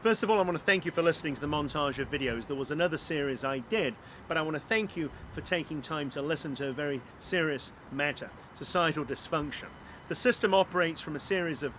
First of all, I want to thank you for listening to the montage of videos. There was another series I did, but I want to thank you for taking time to listen to a very serious matter, societal dysfunction. The system operates from a series of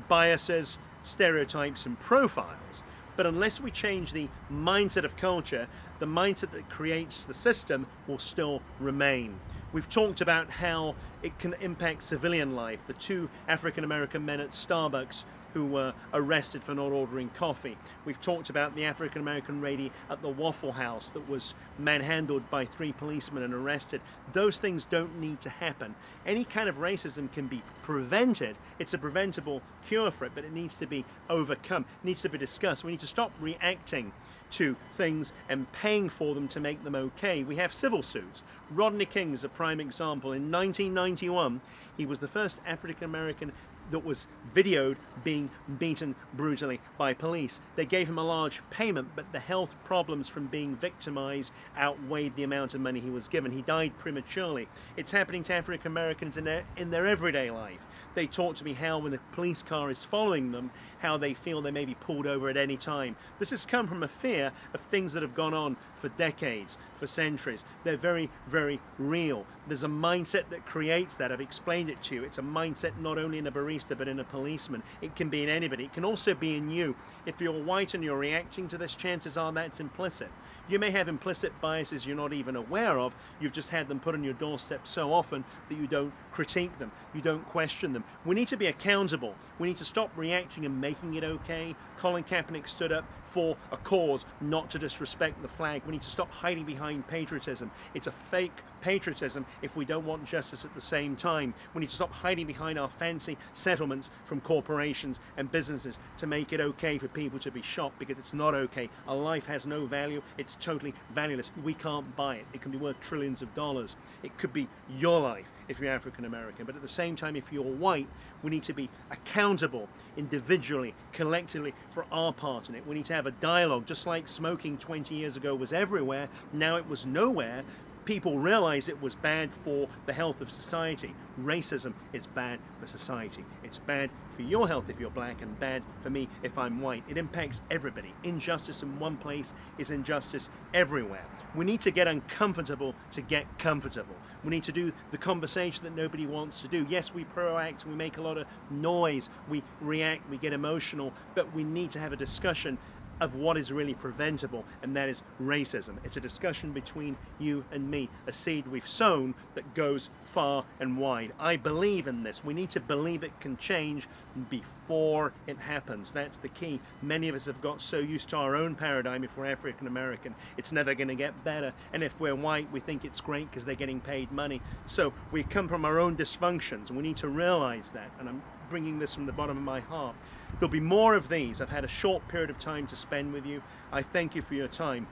biases, stereotypes and profiles, but unless we change the mindset of culture, the mindset that creates the system will still remain. We've talked about how it can impact civilian life. The two African-American men at Starbucks who were arrested for not ordering coffee. We've talked about the African-American lady at the Waffle House that was manhandled by 3 policemen and arrested. Those things don't need to happen. Any kind of racism can be prevented. It's a preventable cure for it, but it needs to be overcome. It needs to be discussed. We need to stop reacting to things and paying for them to make them okay. We have civil suits. Rodney King is a prime example. In 1991, he was the first African-American that was videoed being beaten brutally by police. They gave him a large payment, but the health problems from being victimized outweighed the amount of money he was given. He died prematurely. It's happening to African Americans in their everyday life. They talk to me how when the police car is following them, how they feel they may be pulled over at any time. This has come from a fear of things that have gone on for decades, for centuries. They're very, very real. There's a mindset that creates that. I've explained it to you. It's a mindset not only in a barista, but in a policeman. It can be in anybody. It can also be in you. If you're white and you're reacting to this, chances are that's implicit. You may have implicit biases you're not even aware of. You've just had them put on your doorstep so often that you don't critique them. You don't question them. We need to be accountable. We need to stop reacting and making it okay. Colin Kaepernick stood up for a cause, not to disrespect the flag. We need to stop hiding behind patriotism. It's a fake patriotism if we don't want justice at the same time. We need to stop hiding behind our fancy settlements from corporations and businesses to make it okay for people to be shot, because it's not okay. A life has no value. It's totally valueless. We can't buy it. It can be worth trillions of dollars. It could be your life if you're African American, but at the same time, if you're white, we need to be accountable individually, collectively, for our part in it. We need to have a dialogue. Just like smoking 20 years ago was everywhere, now it was nowhere. People realized it was bad for the health of society. Racism is bad for society. It's bad for your health if you're black, and bad for me if I'm white. It impacts everybody. Injustice in one place is injustice everywhere. We need to get uncomfortable to get comfortable. We need to do the conversation that nobody wants to do. Yes, we proact, we make a lot of noise, we react, we get emotional, but we need to have a discussion of what is really preventable, and that is racism. It's a discussion between you and me, a seed we've sown that goes far and wide. I believe in this. We need to believe it can change before it happens. That's the key. Many of us have got so used to our own paradigm. If we're African American, it's never going to get better, and if we're white, we think it's great because they're getting paid money. So we come from our own dysfunctions, and we need to realize that, and I'm bringing this from the bottom of my heart. There'll be more of these. I've had a short period of time to spend with you. I thank you for your time.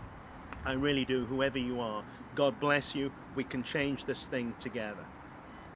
I really do, whoever you are. God bless you. We can change this thing together.